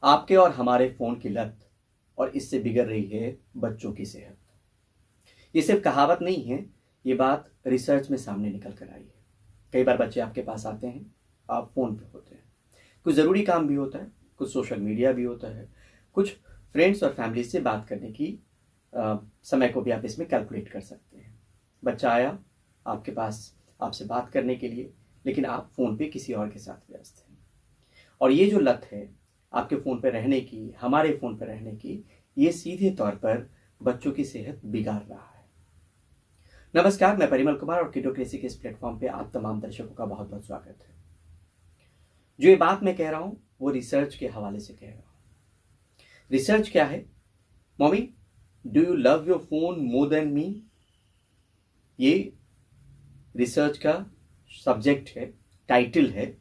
आपके और हमारे फ़ोन की लत और इससे बिगड़ रही है बच्चों की सेहत। ये सिर्फ कहावत नहीं है, ये बात रिसर्च में सामने निकल कर आई है। कई बार बच्चे आपके पास आते हैं, आप फ़ोन पे होते हैं, कुछ ज़रूरी काम भी होता है, कुछ सोशल मीडिया भी होता है, कुछ फ्रेंड्स और फैमिली से बात करने की समय को भी आप इसमें कैलकुलेट कर सकते हैं। बच्चा आया आपके पास आपसे बात करने के लिए, लेकिन आप फ़ोन पे किसी और के साथ व्यस्त हैं। और ये जो लत है आपके फ़ोन पे रहने की, हमारे फ़ोन पे रहने की, ये सीधे तौर पर बच्चों की सेहत बिगाड़ रहा है। नमस्कार, मैं परिमल कुमार और किडोक्रेसी के इस प्लेटफॉर्म पे आप तमाम दर्शकों का बहुत बहुत स्वागत है। जो ये बात मैं कह रहा हूँ वो रिसर्च के हवाले से कह रहा हूँ। रिसर्च क्या है? Mummy, do you love your phone more than me? ये रिसर्च का सब्जेक्ट है, टाइटल है,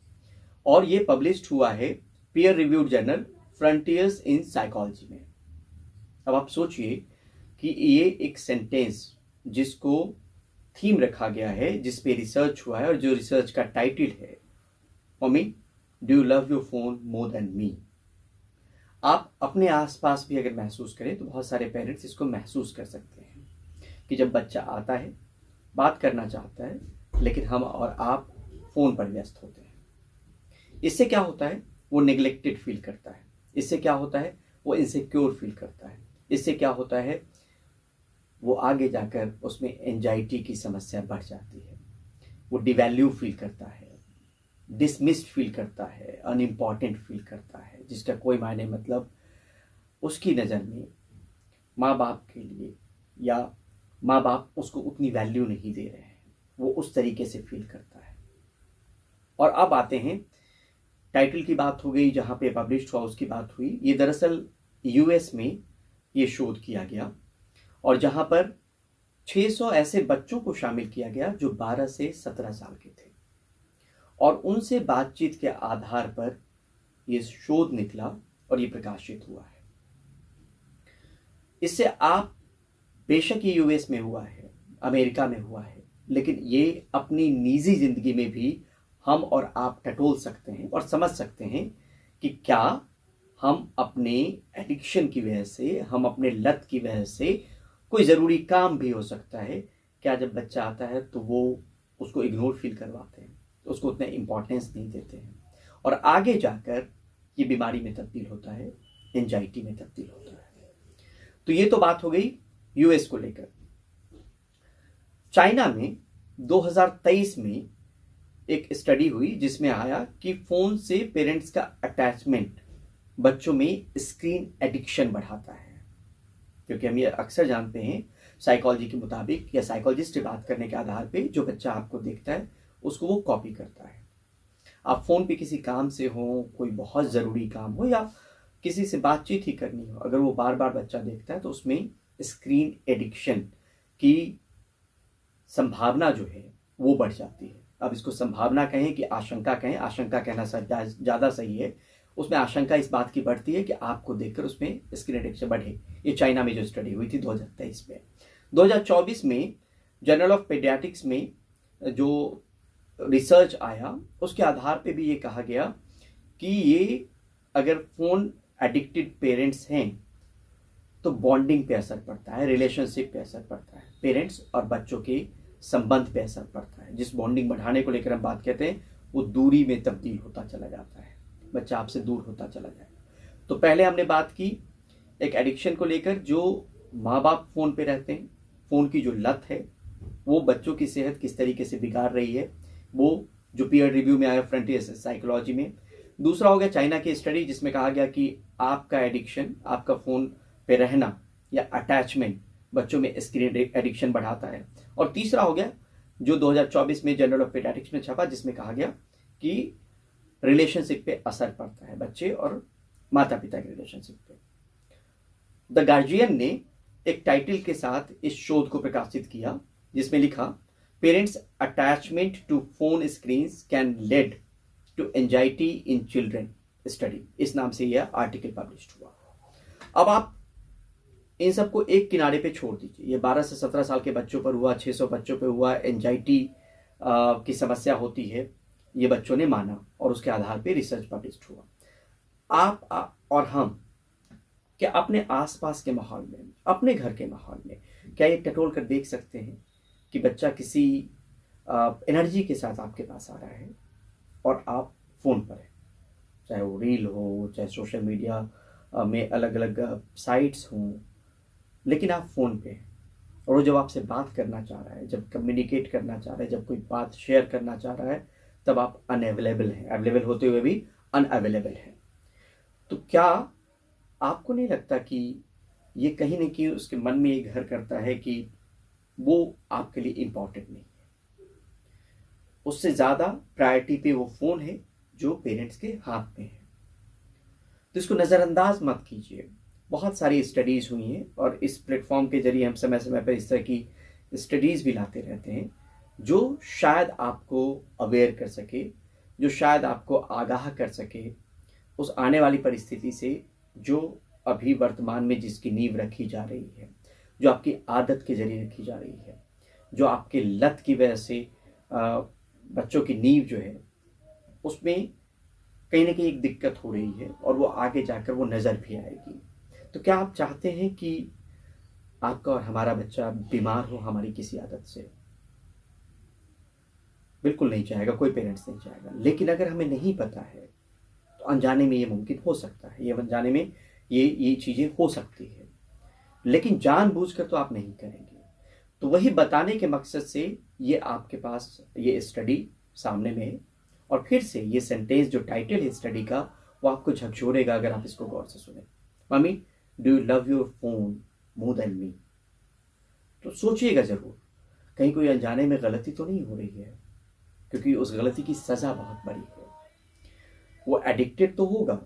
और ये पब्लिश्ड हुआ है peer reviewed journal frontiers in psychology में। अब आप सोचिए कि ये एक सेंटेंस जिसको थीम रखा गया है, जिस पे रिसर्च हुआ है, और जो रिसर्च का टाइटल है mummy do you love your phone more than me. आप अपने आसपास भी अगर महसूस करें तो बहुत सारे पेरेंट्स इसको महसूस कर सकते हैं कि जब बच्चा आता है, बात करना चाहता है, लेकिन हम और आप फ़ोन पर व्यस्त होते हैं। इससे क्या होता है? वो नेग्लेक्टेड फील करता है। इससे क्या होता है? वो इनसिक्योर फील करता है। इससे क्या होता है? वो आगे जाकर उसमें एंजाइटी की समस्या बढ़ जाती है। वो डिवैल्यू फील करता है, डिसमिस्ड फील करता है, अनइम्पॉर्टेंट फील करता है, जिसका कोई मायने मतलब उसकी नज़र में माँ बाप के लिए या माँ बाप उसको उतनी वैल्यू नहीं दे रहे हैं, वो उस तरीके से फील करता है। और अब आते हैं, टाइटल की बात हो गई, जहाँ पे पब्लिश्ड हुआ उसकी बात हुई। ये दरअसल यूएस में ये शोध किया गया और जहाँ पर 600 ऐसे बच्चों को शामिल किया गया जो 12 से 17 साल के थे, और उनसे बातचीत के आधार पर ये शोध निकला और ये प्रकाशित हुआ है। इससे आप, बेशक ये यूएस में हुआ है, अमेरिका में हुआ है, लेकिन ये अपनी निजी जिंदगी में भी हम और आप टटोल सकते हैं और समझ सकते हैं कि क्या हम अपने एडिक्शन की वजह से, हम अपने लत की वजह से, कोई ज़रूरी काम भी हो सकता है, क्या जब बच्चा आता है तो वो उसको इग्नोर फील करवाते हैं, उसको उतना इम्पोर्टेंस नहीं देते हैं, और आगे जाकर ये बीमारी में तब्दील होता है, एंजाइटी में तब्दील होता है। तो ये तो बात हो गई यूएस को लेकर। चाइना में 2023 में एक स्टडी हुई जिसमें आया कि फ़ोन से पेरेंट्स का अटैचमेंट बच्चों में स्क्रीन एडिक्शन बढ़ाता है। क्योंकि हम ये अक्सर जानते हैं साइकोलॉजी के मुताबिक, या साइकोलॉजिस्ट से बात करने के आधार पे, जो बच्चा आपको देखता है उसको वो कॉपी करता है। आप फ़ोन पे किसी काम से हो, कोई बहुत ज़रूरी काम हो, या किसी से बातचीत ही करनी हो, अगर वो बार बार बच्चा देखता है तो उसमें स्क्रीन एडिक्शन की संभावना जो है वो बढ़ जाती है। अब इसको संभावना कहें कि आशंका कहें, आशंका कहना ज़्यादा सही है। उसमें आशंका इस बात की बढ़ती है कि आपको देखकर उसमें स्क्रीन एडिक्शन बढ़े। ये चाइना में जो स्टडी हुई थी 2023 में। 2024 में जर्नल ऑफ पेडियाट्रिक्स में जो रिसर्च आया उसके आधार पे भी ये कहा गया कि ये अगर फ़ोन एडिक्टेड पेरेंट्स हैं तो बॉन्डिंग पे असर पड़ता है, रिलेशनशिप पे असर पड़ता है, पेरेंट्स और बच्चों के संबंध पे असर पड़ता है। जिस बॉन्डिंग बढ़ाने को लेकर हम बात कहते हैं वो दूरी में तब्दील होता चला जाता है, बच्चा आपसे दूर होता चला जाएगा। तो पहले हमने बात की एक एडिक्शन को लेकर, जो माँ बाप फ़ोन पे रहते हैं, फ़ोन की जो लत है वो बच्चों की सेहत किस तरीके से बिगाड़ रही है, वो जो पीयर रिव्यू में आया फ्रंटियर्स साइकोलॉजी में। दूसरा हो गया चाइना की स्टडी जिसमें कहा गया कि आपका एडिक्शन, आपका फ़ोन पे रहना या अटैचमेंट बच्चों में स्क्रीन एडिक्शन बढ़ाता है। और तीसरा हो गया जो 2024 में जर्नल ऑफ पेडियाट्रिक्स में छपा, जिसमें कहा गया कि रिलेशनशिप पे असर पड़ता है, बच्चे और माता पिता के रिलेशनशिप पे। द गार्जियन ने एक टाइटल के साथ इस शोध को प्रकाशित किया जिसमें लिखा, parents attachment to phone screens can lead to anxiety in children study. इस नाम से यह आर्टिकल पब्लिश हुआ। अब आप इन सबको एक किनारे पे छोड़ दीजिए, ये 12 से 17 साल के बच्चों पर हुआ, 600 बच्चों पे हुआ, एंजाइटी की समस्या होती है, ये बच्चों ने माना और उसके आधार पे रिसर्च पब्लिश हुआ। आप और हम क्या अपने आसपास के माहौल में, अपने घर के माहौल में क्या ये टटोल कर देख सकते हैं कि बच्चा किसी एनर्जी के साथ आपके पास आ रहा है और आप फ़ोन पर हैं, चाहे वो रील हो, चाहे सोशल मीडिया में अलग अलग साइट्स हों, लेकिन आप फ़ोन पे हैं। और वो जब आपसे बात करना चाह रहा है, जब कम्युनिकेट करना चाह रहा है, जब कोई बात शेयर करना चाह रहा है, तब आप अनअवेलेबल हैं, अवेलेबल होते हुए भी अनअवेलेबल हैं। तो क्या आपको नहीं लगता कि ये कहीं न कहीं उसके मन में ये घर करता है कि वो आपके लिए इम्पोर्टेंट नहीं है, उससे ज़्यादा प्रायोरिटी पे वो फ़ोन है जो पेरेंट्स के हाथ में है। तो इसको नज़रअंदाज मत कीजिए। बहुत सारी स्टडीज़ हुई हैं और इस प्लेटफॉर्म के ज़रिए हम समय समय पर इस तरह की स्टडीज़ भी लाते रहते हैं जो शायद आपको अवेयर कर सके, जो शायद आपको आगाह कर सके उस आने वाली परिस्थिति से जो अभी वर्तमान में जिसकी नींव रखी जा रही है, जो आपकी आदत के ज़रिए रखी जा रही है, जो आपके लत की वजह से बच्चों की नींव जो है उसमें कहीं न कहीं एक दिक्कत हो रही है और वो आगे जाकर वो नज़र भी आएगी। तो क्या आप चाहते हैं कि आपका और हमारा बच्चा बीमार हो हमारी किसी आदत से? बिल्कुल नहीं चाहेगा, कोई पेरेंट्स नहीं चाहेगा। लेकिन अगर हमें नहीं पता है तो अनजाने में ये मुमकिन हो सकता है, ये अनजाने में ये चीज़ें हो सकती है, लेकिन जानबूझकर तो आप नहीं करेंगे। तो वही बताने के मकसद से ये आपके पास ये स्टडी सामने में है और फिर से ये सेंटेंस जो टाइटल है स्टडी का वो आपको झकझोरेगा अगर आप इसको गौर से सुने। Mummy, do you love your phone more than me? तो सोचिएगा ज़रूर, कहीं कोई अनजाने में गलती तो नहीं हो रही है, क्योंकि उस गलती की सज़ा बहुत बड़ी है। वो एडिक्टेड तो होगा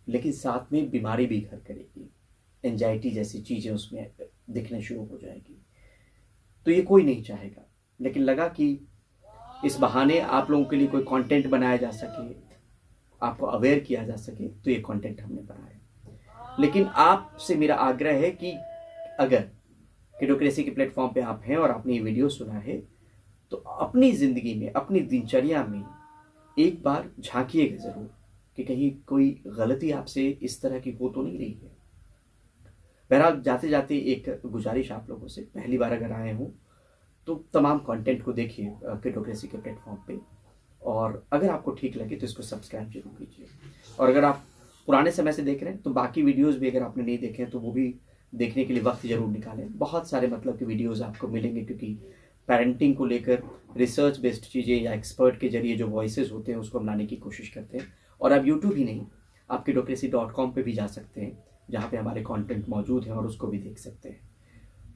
लेकिन साथ में बीमारी भी घर करेगी, एंजाइटी जैसी चीज़ें उसमें दिखने शुरू हो जाएगी। तो ये कोई नहीं चाहेगा, लेकिन लगा कि इस बहाने आप लोगों के लिए कोई कंटेंट बनाया जा सके, आपको अवेयर किया जा सके, तो ये कंटेंट हमने बनाया। लेकिन आपसे मेरा आग्रह है कि अगर किडोक्रेसी के प्लेटफॉर्म पे आप हैं और आपने ये वीडियो सुना है तो अपनी ज़िंदगी में, अपनी दिनचर्या में एक बार झांकिएगा ज़रूर कि कहीं कोई गलती आपसे इस तरह की हो तो नहीं रही है। बहरहाल जाते जाते एक गुजारिश आप लोगों से, पहली बार अगर आए हों तो तमाम कंटेंट को देखिए किडोक्रेसी के प्लेटफॉर्म पे, और अगर आपको ठीक लगे तो इसको सब्सक्राइब जरूर कीजिए। और अगर आप पुराने समय से देख रहे हैं तो बाकी वीडियोस भी अगर आपने नहीं देखे हैं तो वो भी देखने के लिए वक्त ज़रूर निकालें। बहुत सारे मतलब के वीडियोस आपको मिलेंगे, क्योंकि पेरेंटिंग को लेकर रिसर्च बेस्ड चीज़ें या एक्सपर्ट के जरिए जो वॉइसेस होते हैं उसको हम लाने की कोशिश करते हैं। और अब यूट्यूब ही नहीं, आप kidokressy.com पे भी जा सकते हैं जहाँ पे हमारे कंटेंट मौजूद हैं और उसको भी देख सकते हैं।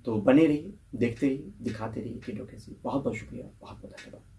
तो बने रहिए, देखते रहिए, दिखाते रहिए किडोक्रेसी। बहुत बहुत शुक्रिया, बहुत बहुत धन्यवाद।